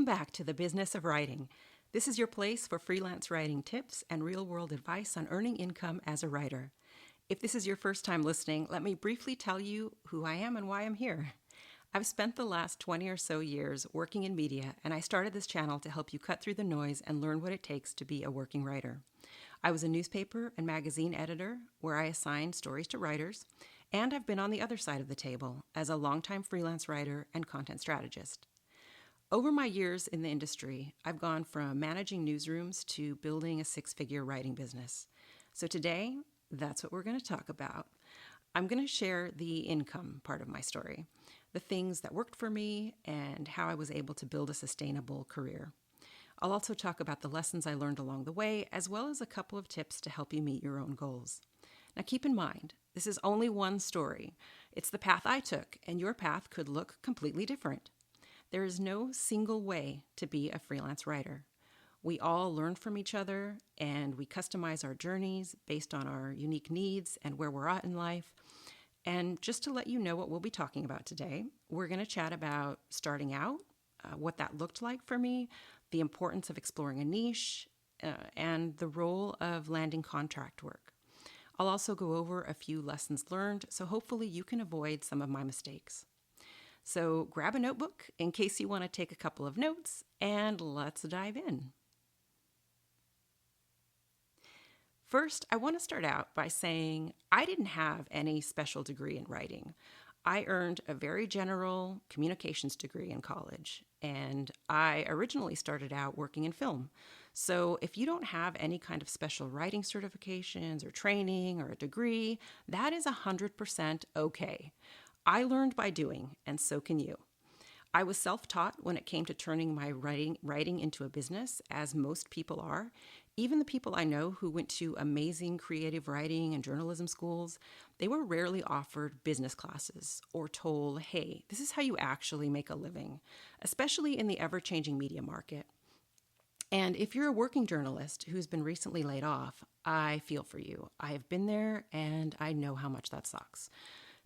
Welcome back to the Business of Writing. This is your place for freelance writing tips and real-world advice on earning income as a writer. If this is your first time listening, let me briefly tell you who I am and why I'm here. I've spent the last 20 or so years working in media, and I started this channel to help you cut through the noise and learn what it takes to be a working writer. I was a newspaper and magazine editor where I assigned stories to writers, and I've been on the other side of the table as a longtime freelance writer and content strategist. Over my years in the industry, I've gone from managing newsrooms to building a six-figure writing business. So today, that's what we're going to talk about. I'm going to share the income part of my story, the things that worked for me, and how I was able to build a sustainable career. I'll also talk about the lessons I learned along the way, as well as a couple of tips to help you meet your own goals. Now keep in mind, this is only one story. It's the path I took, and your path could look completely different. There is no single way to be a freelance writer. We all learn from each other, and we customize our journeys based on our unique needs and where we're at in life. And just to let you know what we'll be talking about today, we're going to chat about starting out, what that looked like for me, the importance of exploring a niche, and the role of landing contract work. I'll also go over a few lessons learned, so hopefully you can avoid some of my mistakes. So grab a notebook in case you want to take a couple of notes, and let's dive in. First, I want to start out by saying I didn't have any special degree in writing. I earned a very general communications degree in college, and I originally started out working in film. So if you don't have any kind of special writing certifications or training or a degree, that is 100% okay. I learned by doing, and so can you. I was self-taught when it came to turning my writing into a business, as most people are. Even the people I know who went to amazing creative writing and journalism schools, they were rarely offered business classes or told, hey, this is how you actually make a living, especially in the ever-changing media market. And if you're a working journalist who's been recently laid off, I feel for you. I have been there, and I know how much that sucks.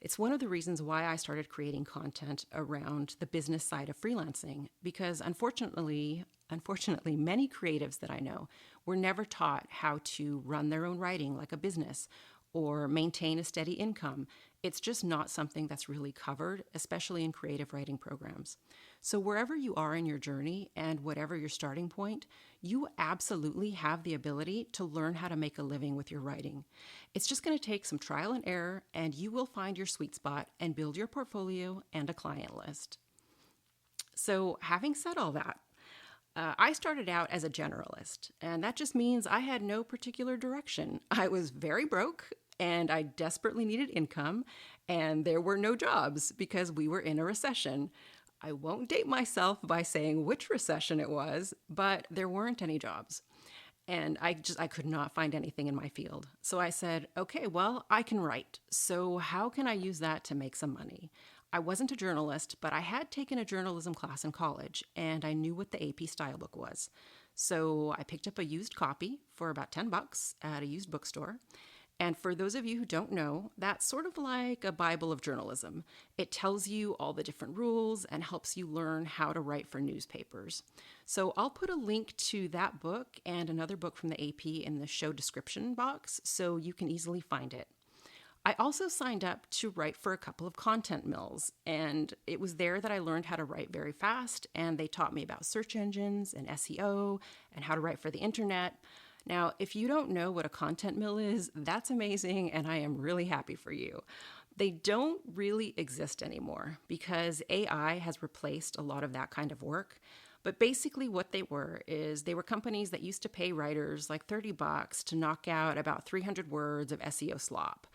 It's one of the reasons why I started creating content around the business side of freelancing, because unfortunately, many creatives that I know were never taught how to run their own writing like a business or maintain a steady income. It's just not something that's really covered, especially in creative writing programs. So wherever you are in your journey and whatever your starting point, you absolutely have the ability to learn how to make a living with your writing. It's just going to take some trial and error, and you will find your sweet spot and build your portfolio and a client list. So having said all that, I started out as a generalist, and that just means I had no particular direction. I was very broke, and I desperately needed income, and there were no jobs because we were in a recession. I won't date myself by saying which recession it was, but there weren't any jobs. And I could not find anything in my field. So I said, okay, well, I can write. So how can I use that to make some money? I wasn't a journalist, but I had taken a journalism class in college, and I knew what the AP style book was. So I picked up a used copy for about $10 at a used bookstore. And for those of you who don't know, that's sort of like a Bible of journalism. It tells you all the different rules and helps you learn how to write for newspapers. So I'll put a link to that book and another book from the AP in the show description box so you can easily find it. I also signed up to write for a couple of content mills, and it was there that I learned how to write very fast, and they taught me about search engines and SEO and how to write for the internet. Now, if you don't know what a content mill is, that's amazing, and I am really happy for you. They don't really exist anymore because AI has replaced a lot of that kind of work. But basically what they were companies that used to pay writers like $30 to knock out about 300 words of SEO slop.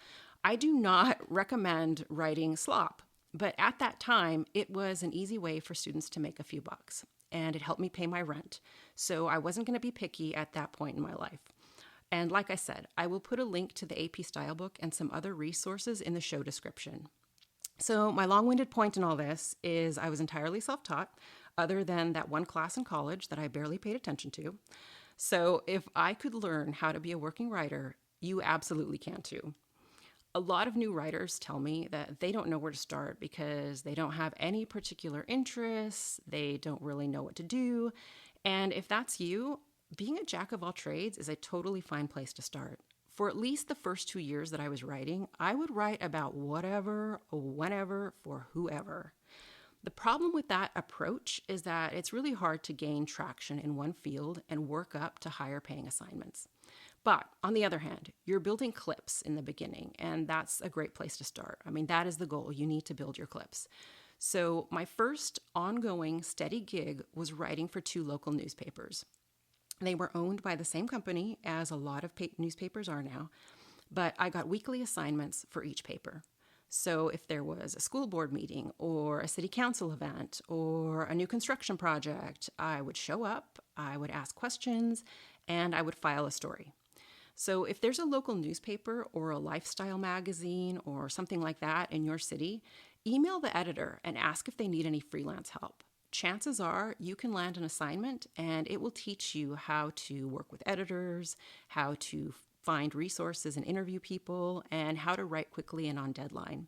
I do not recommend writing slop, but at that time, it was an easy way for students to make a few bucks, and it helped me pay my rent. So I wasn't going to be picky at that point in my life. And like I said, I will put a link to the AP style book and some other resources in the show description. So my long-winded point in all this is I was entirely self-taught, other than that one class in college that I barely paid attention to. So if I could learn how to be a working writer, you absolutely can too. A lot of new writers tell me that they don't know where to start because they don't have any particular interests, they don't really know what to do. And if that's you, being a jack of all trades is a totally fine place to start. For at least the first 2 years that I was writing, I would write about whatever, whenever, for whoever. The problem with that approach is that it's really hard to gain traction in one field and work up to higher paying assignments. But on the other hand, you're building clips in the beginning, and that's a great place to start. I mean, that is the goal. You need to build your clips. So, my first ongoing steady gig was writing for two local newspapers. They were owned by the same company as a lot of newspapers are now, but I got weekly assignments for each paper. So if there was a school board meeting or a city council event or a new construction project, I would show up, I would ask questions, and I would file a story. So if there's a local newspaper or a lifestyle magazine or something like that in your city, email the editor and ask if they need any freelance help. Chances are you can land an assignment and it will teach you how to work with editors, how to find resources and interview people, and how to write quickly and on deadline.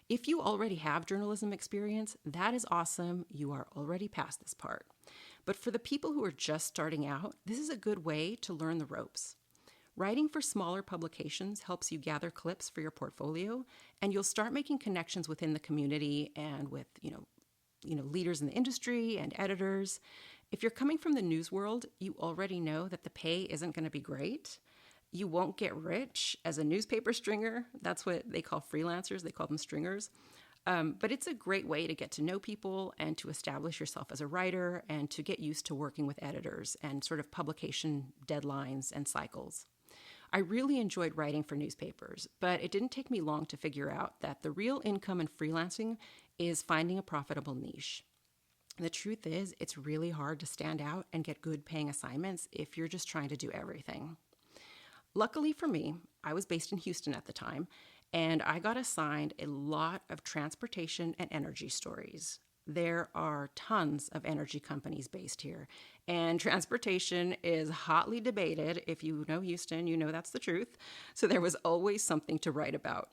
If you already have journalism experience, that is awesome. You are already past this part. But for the people who are just starting out, this is a good way to learn the ropes. Writing for smaller publications helps you gather clips for your portfolio, and you'll start making connections within the community and with, leaders in the industry and editors. If you're coming from the news world, you already know that the pay isn't going to be great. You won't get rich as a newspaper stringer. That's what they call freelancers. They call them stringers. But it's a great way to get to know people and to establish yourself as a writer and to get used to working with editors and sort of publication deadlines and cycles. I really enjoyed writing for newspapers, but it didn't take me long to figure out that the real income in freelancing is finding a profitable niche. The truth is, it's really hard to stand out and get good paying assignments if you're just trying to do everything. Luckily for me, I was based in Houston at the time, and I got assigned a lot of transportation and energy stories. There are tons of energy companies based here, and transportation is hotly debated. If you know Houston, you know that's the truth. So there was always something to write about.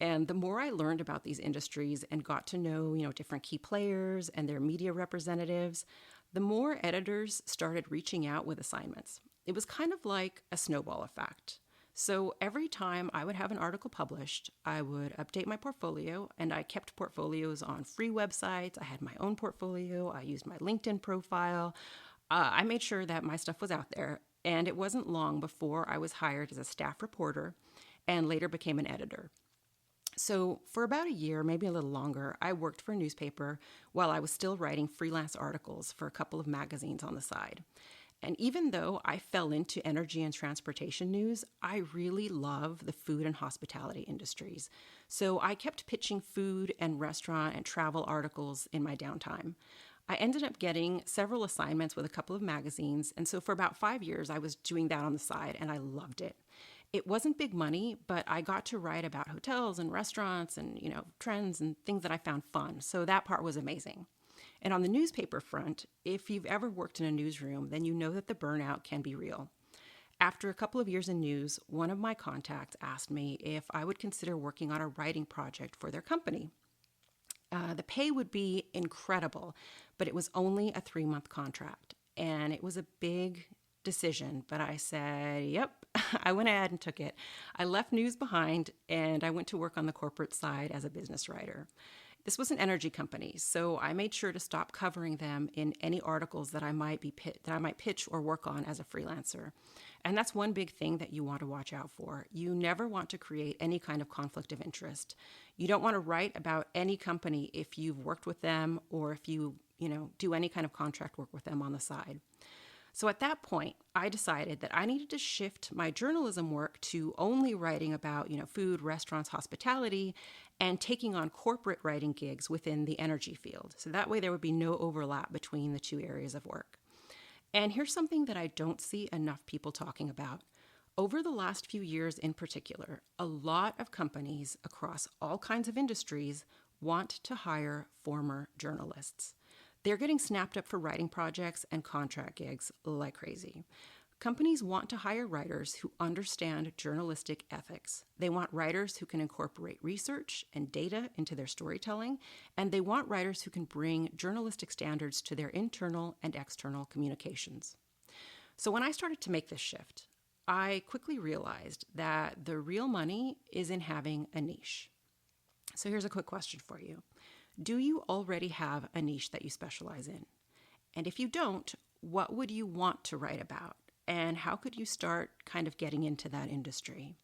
And the more I learned about these industries and got to know, different key players and their media representatives, the more editors started reaching out with assignments. It was kind of like a snowball effect. So every time I would have an article published, I would update my portfolio, and I kept portfolios on free websites. I had my own portfolio. I used my LinkedIn profile. I made sure that my stuff was out there, and it wasn't long before I was hired as a staff reporter and later became an editor. So for about a year, maybe a little longer, I worked for a newspaper while I was still writing freelance articles for a couple of magazines on the side. And even though I fell into energy and transportation news, I really love the food and hospitality industries. So I kept pitching food and restaurant and travel articles in my downtime. I ended up getting several assignments with a couple of magazines, and so for about 5 years, I was doing that on the side, and I loved it. It wasn't big money, but I got to write about hotels and restaurants and, trends and things that I found fun. So that part was amazing. And on the newspaper front, if you've ever worked in a newsroom, then you know that the burnout can be real. After a couple of years in news, one of my contacts asked me if I would consider working on a writing project for their company. The pay would be incredible, but it was only a 3-month contract. And it was a big decision, but I said, yep, I went ahead and took it. I left news behind and I went to work on the corporate side as a business writer. This was an energy company, so I made sure to stop covering them in any articles that I might pitch or work on as a freelancer. And that's one big thing that you want to watch out for. You never want to create any kind of conflict of interest. You don't want to write about any company if you've worked with them or if you do any kind of contract work with them on the side. So at that point, I decided that I needed to shift my journalism work to only writing about, food, restaurants, hospitality, and taking on corporate writing gigs within the energy field. So that way there would be no overlap between the two areas of work. And here's something that I don't see enough people talking about. Over the last few years in particular, a lot of companies across all kinds of industries want to hire former journalists. They're getting snapped up for writing projects and contract gigs like crazy. Companies want to hire writers who understand journalistic ethics. They want writers who can incorporate research and data into their storytelling, and they want writers who can bring journalistic standards to their internal and external communications. So when I started to make this shift, I quickly realized that the real money is in having a niche. So here's a quick question for you. Do you already have a niche that you specialize in? And if you don't, what would you want to write about? And how could you start kind of getting into that industry?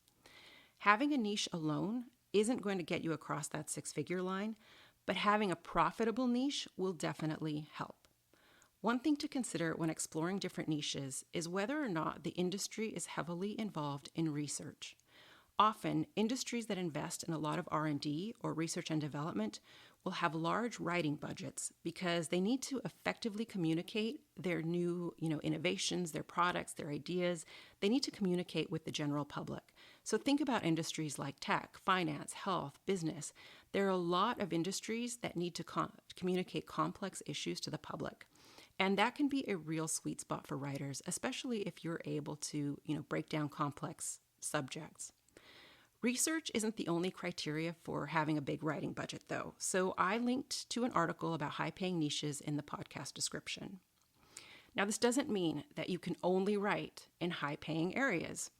Having a niche alone isn't going to get you across that six-figure line, but having a profitable niche will definitely help. One thing to consider when exploring different niches is whether or not the industry is heavily involved in research. Often, industries that invest in a lot of R&D or research and development will have large writing budgets because they need to effectively communicate their new, innovations, their products, their ideas. They need to communicate with the general public. So think about industries like tech, finance, health, business. There are a lot of industries that need to communicate complex issues to the public. And that can be a real sweet spot for writers, especially if you're able to, break down complex subjects. Research isn't the only criteria for having a big writing budget, though, so I linked to an article about high-paying niches in the podcast description. Now, this doesn't mean that you can only write in high-paying areas.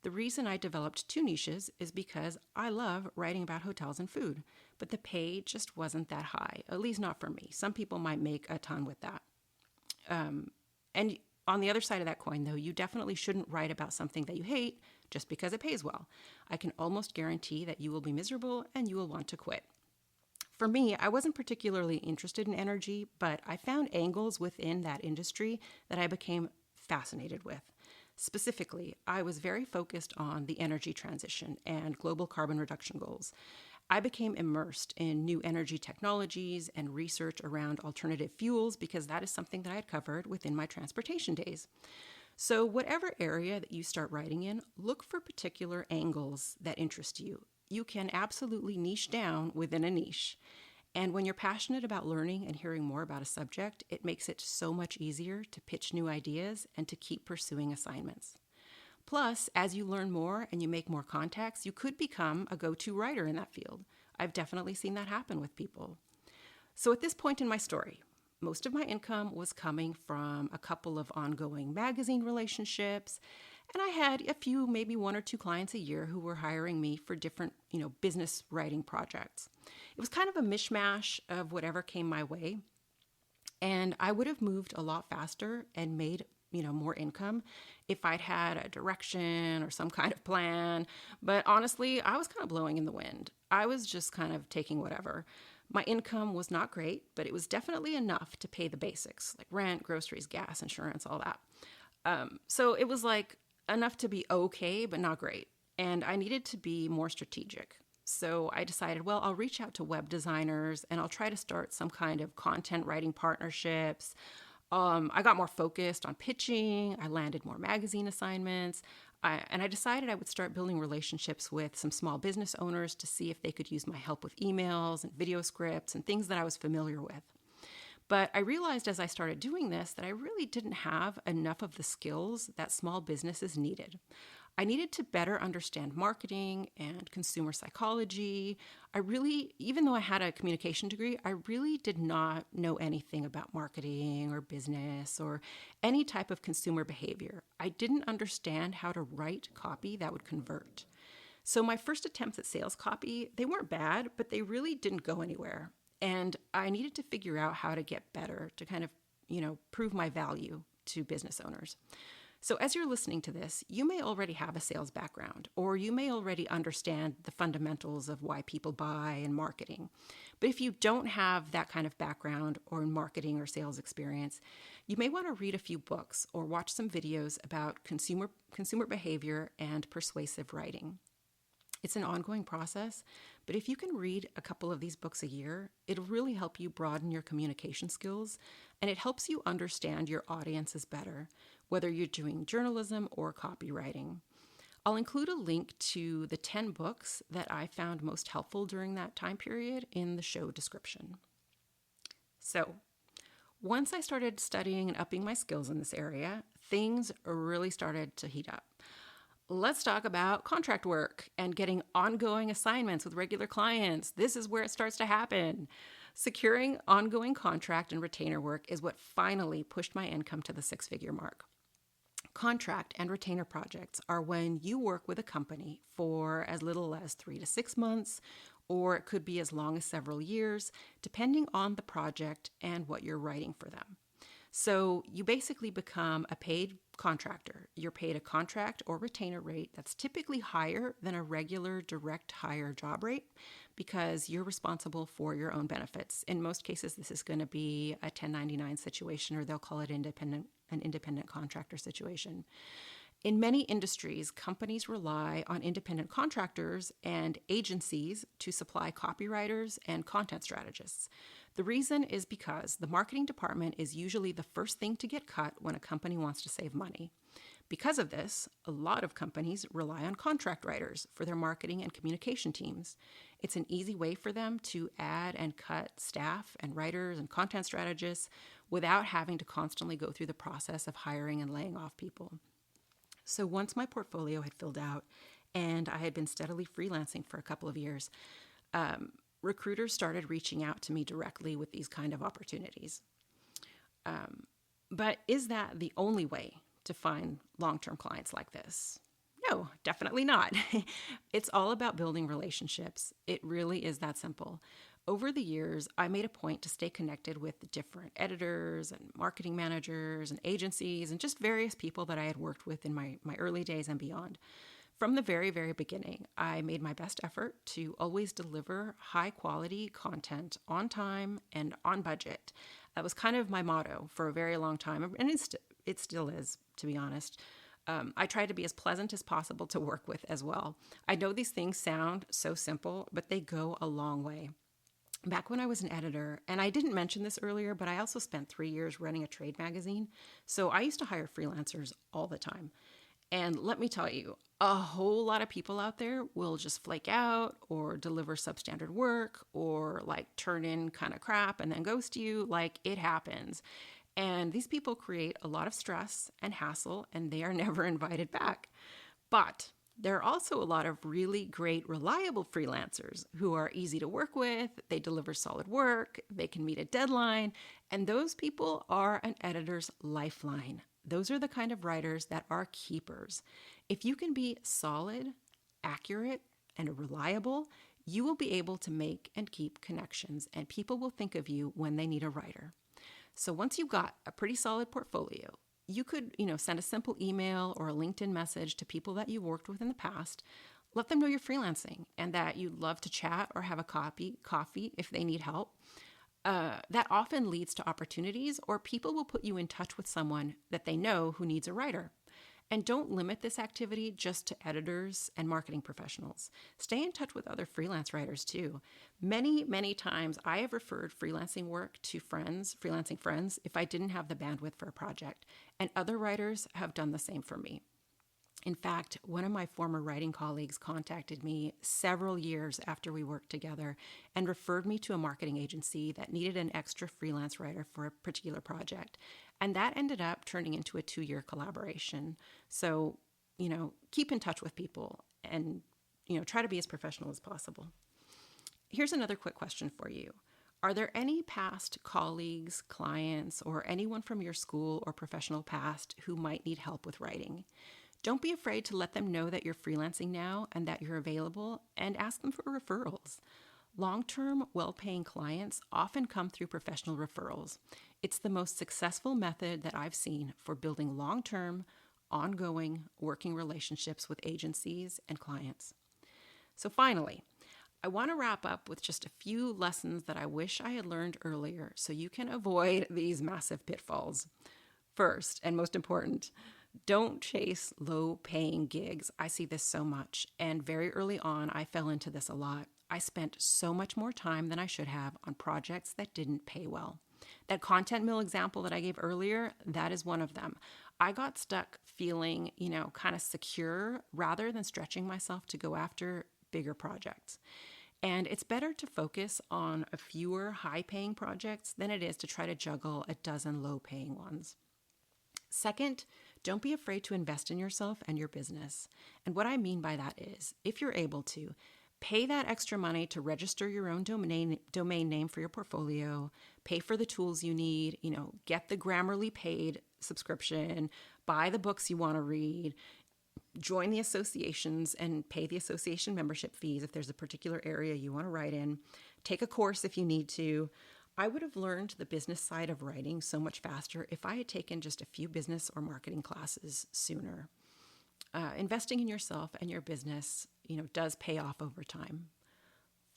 The reason I developed two niches is because I love writing about hotels and food, but the pay just wasn't that high, at least not for me. Some people might make a ton with that. And on the other side of that coin, though, you definitely shouldn't write about something that you hate just because it pays well. I can almost guarantee that you will be miserable and you will want to quit. For me, I wasn't particularly interested in energy, but I found angles within that industry that I became fascinated with. Specifically, I was very focused on the energy transition and global carbon reduction goals. I became immersed in new energy technologies and research around alternative fuels because that is something that I had covered within my transportation days. So whatever area that you start writing in, look for particular angles that interest you. You can absolutely niche down within a niche. And when you're passionate about learning and hearing more about a subject, it makes it so much easier to pitch new ideas and to keep pursuing assignments. Plus, as you learn more and you make more contacts, you could become a go-to writer in that field. I've definitely seen that happen with people. So at this point in my story, most of my income was coming from a couple of ongoing magazine relationships, and I had a few, maybe one or two clients a year who were hiring me for different, business writing projects. It was kind of a mishmash of whatever came my way, and I would have moved a lot faster and made more income if I'd had a direction or some kind of plan. But honestly, I was kind of blowing in the wind. I was just kind of taking whatever. My income was not great, but it was definitely enough to pay the basics, like rent, groceries, gas, insurance, all that. So it was like enough to be okay, but not great. And I needed to be more strategic. So I decided, well, I'll reach out to web designers and I'll try to start some kind of content writing partnerships. I got more focused on pitching. I landed more magazine assignments. And I decided I would start building relationships with some small business owners to see if they could use my help with emails and video scripts and things that I was familiar with. But I realized as I started doing this that I really didn't have enough of the skills that small businesses needed. I needed to better understand marketing and consumer psychology. Even though I had a communication degree, I really did not know anything about marketing or business or any type of consumer behavior. I didn't understand how to write copy that would convert. So my first attempts at sales copy, they weren't bad, but they really didn't go anywhere. And I needed to figure out how to get better to kind of, prove my value to business owners. So as you're listening to this, you may already have a sales background, or you may already understand the fundamentals of why people buy and marketing. But if you don't have that kind of background or marketing or sales experience, you may want to read a few books or watch some videos about consumer behavior and persuasive writing. It's an ongoing process, but if you can read a couple of these books a year, it'll really help you broaden your communication skills, and it helps you understand your audiences better, whether you're doing journalism or copywriting. I'll include a link to the 10 books that I found most helpful during that time period in the show description. So, once I started studying and upping my skills in this area, things really started to heat up. Let's talk about contract work and getting ongoing assignments with regular clients. This is where it starts to happen. Securing ongoing contract and retainer work is what finally pushed my income to the six-figure mark. Contract and retainer projects are when you work with a company for as little as 3 to 6 months, or it could be as long as several years, depending on the project and what you're writing for them. So you basically become a paid contractor. You're paid a contract or retainer rate that's typically higher than a regular direct hire job rate because you're responsible for your own benefits. In most cases, this is going to be a 1099 situation, or they'll call it an independent contractor situation. In many industries, companies rely on independent contractors and agencies to supply copywriters and content strategists. The reason is because the marketing department is usually the first thing to get cut when a company wants to save money. Because of this, a lot of companies rely on contract writers for their marketing and communication teams. It's an easy way for them to add and cut staff and writers and content strategists without having to constantly go through the process of hiring and laying off people. So once my portfolio had filled out and I had been steadily freelancing for a couple of years, recruiters started reaching out to me directly with these kind of opportunities. But is that the only way to find long-term clients like this? No, definitely not. It's all about building relationships. It really is that simple. Over the years, I made a point to stay connected with different editors and marketing managers and agencies and just various people that I had worked with in my early days and beyond. From the very, very beginning, I made my best effort to always deliver high-quality content on time and on budget. That was kind of my motto for a very long time, and it still is, to be honest. I try to be as pleasant as possible to work with as well. I know these things sound so simple, but they go a long way. Back when I was an editor, and I didn't mention this earlier, but I also spent 3 years running a trade magazine, so I used to hire freelancers all the time. And let me tell you, a whole lot of people out there will just flake out or deliver substandard work or like turn in kind of crap and then ghost you. Like, it happens. And these people create a lot of stress and hassle, and they are never invited back. But there are also a lot of really great, reliable freelancers who are easy to work with. They deliver solid work. They can meet a deadline. And those people are an editor's lifeline. Those are the kind of writers that are keepers. If you can be solid, accurate, and reliable, you will be able to make and keep connections, and people will think of you when they need a writer. So once you've got a pretty solid portfolio, you could, send a simple email or a LinkedIn message to people that you've worked with in the past. Let them know you're freelancing and that you'd love to chat or have a coffee if they need help. That often leads to opportunities, or people will put you in touch with someone that they know who needs a writer. And don't limit this activity just to editors and marketing professionals. Stay in touch with other freelance writers too. Many, many times I have referred freelancing work to freelancing friends, if I didn't have the bandwidth for a project, and other writers have done the same for me. In fact, one of my former writing colleagues contacted me several years after we worked together and referred me to a marketing agency that needed an extra freelance writer for a particular project. And that ended up turning into a 2-year collaboration. So, keep in touch with people and, try to be as professional as possible. Here's another quick question for you. Are there any past colleagues, clients, or anyone from your school or professional past who might need help with writing? Don't be afraid to let them know that you're freelancing now and that you're available, and ask them for referrals. Long-term, well-paying clients often come through professional referrals. It's the most successful method that I've seen for building long-term, ongoing working relationships with agencies and clients. So finally, I want to wrap up with just a few lessons that I wish I had learned earlier so you can avoid these massive pitfalls. First, and most important, don't chase low-paying gigs. I see this so much, and very early on, I fell into this a lot. I spent so much more time than I should have on projects that didn't pay well. That content mill example that I gave earlier, that is one of them. I got stuck feeling, kind of secure rather than stretching myself to go after bigger projects. And it's better to focus on a fewer high-paying projects than it is to try to juggle a dozen low-paying ones. Second, Don't be afraid to invest in yourself and your business. And what I mean by that is, if you're able to, pay that extra money to register your own domain name for your portfolio, pay for the tools you need, get the Grammarly paid subscription, buy the books you want to read, join the associations and pay the association membership fees if there's a particular area you want to write in, take a course if you need to. I would have learned the business side of writing so much faster if I had taken just a few business or marketing classes sooner. Investing in yourself and your business, does pay off over time.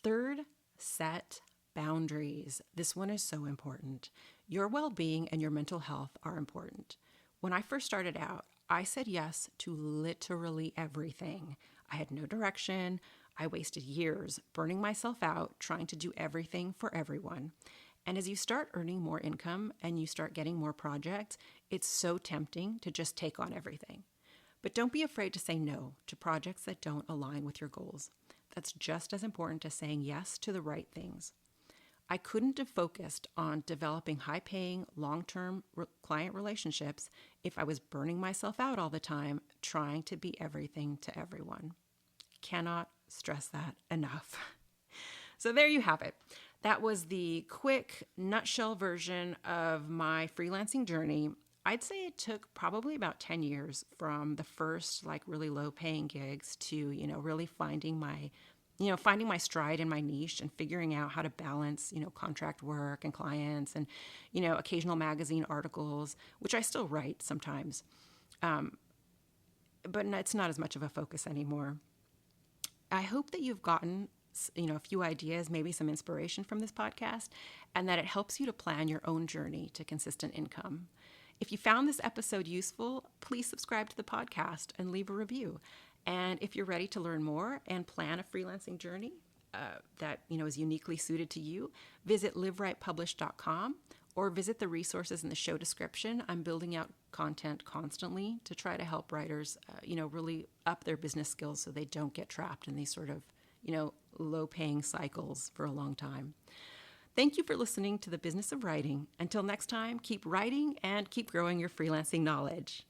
Third, set boundaries. This one is so important. Your well-being and your mental health are important. When I first started out, I said yes to literally everything. I had no direction. I wasted years burning myself out trying to do everything for everyone. And as you start earning more income and you start getting more projects, it's so tempting to just take on everything. But don't be afraid to say no to projects that don't align with your goals. That's just as important as saying yes to the right things. I couldn't have focused on developing high-paying, long-term client relationships if I was burning myself out all the time trying to be everything to everyone. Cannot stress that enough. So there you have it. That was the quick nutshell version of my freelancing journey. I'd say it took probably about 10 years from the first really low paying gigs to, really finding my stride in my niche and figuring out how to balance, contract work and clients and, occasional magazine articles, which I still write sometimes. But it's not as much of a focus anymore. I hope that you've gotten a few ideas, maybe some inspiration from this podcast, and that it helps you to plan your own journey to consistent income. If you found this episode useful, please subscribe to the podcast and leave a review. And if you're ready to learn more and plan a freelancing journey that is uniquely suited to you, visit livewritepublish.com or visit the resources in the show description. I'm building out content constantly to try to help writers, really up their business skills so they don't get trapped in these sort of, low-paying cycles for a long time. Thank you for listening to The Business of Writing. Until next time, keep writing and keep growing your freelancing knowledge.